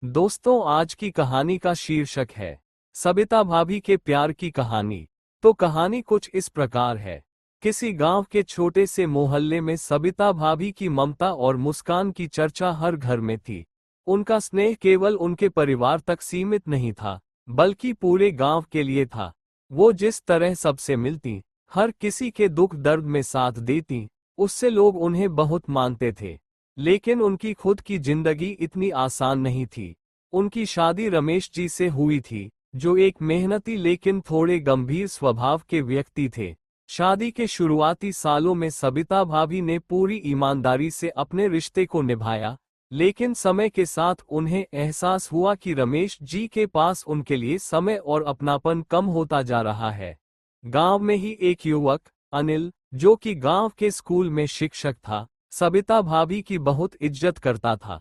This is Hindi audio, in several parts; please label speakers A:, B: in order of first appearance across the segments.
A: दोस्तों, आज की कहानी का शीर्षक है सबिता भाभी के प्यार की कहानी। तो कहानी कुछ इस प्रकार है। किसी गांव के छोटे से मोहल्ले में सबिता भाभी की ममता और मुस्कान की चर्चा हर घर में थी। उनका स्नेह केवल उनके परिवार तक सीमित नहीं था, बल्कि पूरे गांव के लिए था। वो जिस तरह सबसे मिलती, हर किसी के दुख दर्द में साथ देती, उससे लोग उन्हें बहुत मानते थे। लेकिन उनकी खुद की जिंदगी इतनी आसान नहीं थी। उनकी शादी रमेश जी से हुई थी, जो एक मेहनती लेकिन थोड़े गंभीर स्वभाव के व्यक्ति थे। शादी के शुरुआती सालों में सबिता भाभी ने पूरी ईमानदारी से अपने रिश्ते को निभाया, लेकिन समय के साथ उन्हें एहसास हुआ कि रमेश जी के पास उनके लिए समय और अपनापन कम होता जा रहा है। गांव में ही एक युवक, अनिल, जो कि गांव के स्कूल में शिक्षक था, सबिता भाभी की बहुत इज्जत करता था।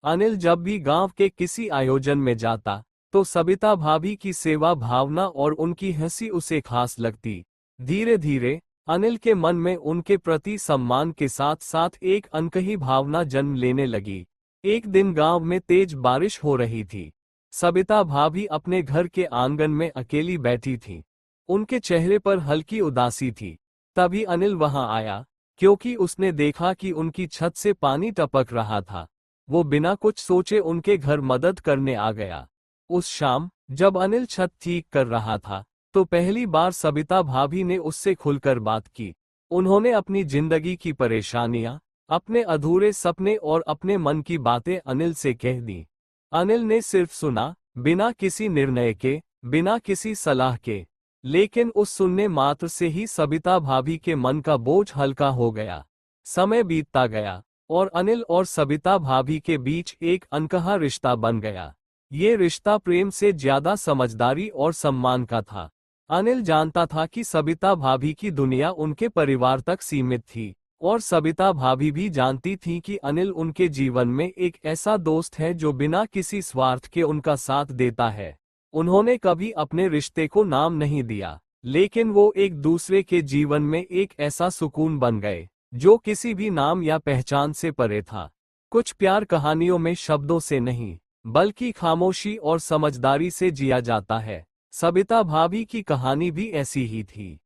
A: अनिल जब भी गांव के किसी आयोजन में जाता, तो सबिता भाभी की सेवा भावना और उनकी हंसी उसे खास लगती। धीरे धीरे अनिल के मन में उनके प्रति सम्मान के साथ साथ एक अनकही भावना जन्म लेने लगी। एक दिन गांव में तेज बारिश हो रही थी। सबिता भाभी अपने घर के आंगन में अकेली बैठी थी। उनके चेहरे पर हल्की उदासी थी। तभी अनिल वहां आया, क्योंकि उसने देखा कि उनकी छत से पानी टपक रहा था। वो बिना कुछ सोचे उनके घर मदद करने आ गया। उस शाम जब अनिल छत ठीक कर रहा था, तो पहली बार सबिता भाभी ने उससे खुलकर बात की। उन्होंने अपनी जिंदगी की परेशानियां, अपने अधूरे सपने और अपने मन की बातें अनिल से कह दी। अनिल ने सिर्फ सुना, बिना किसी निर्णय के, बिना किसी सलाह के। लेकिन उस सुनने मात्र से ही सबिता भाभी के मन का बोझ हल्का हो गया। समय बीतता गया और अनिल और सबिता भाभी के बीच एक अनकहा रिश्ता बन गया। ये रिश्ता प्रेम से ज्यादा समझदारी और सम्मान का था। अनिल जानता था कि सबिता भाभी की दुनिया उनके परिवार तक सीमित थी, और सबिता भाभी भी जानती थी कि अनिल उनके जीवन में एक ऐसा दोस्त है जो बिना किसी स्वार्थ के उनका साथ देता है। उन्होंने कभी अपने रिश्ते को नाम नहीं दिया, लेकिन वो एक दूसरे के जीवन में एक ऐसा सुकून बन गए, जो किसी भी नाम या पहचान से परे था। कुछ प्यार कहानियों में शब्दों से नहीं, बल्कि खामोशी और समझदारी से जिया जाता है। सबिता भाभी की कहानी भी ऐसी ही थी।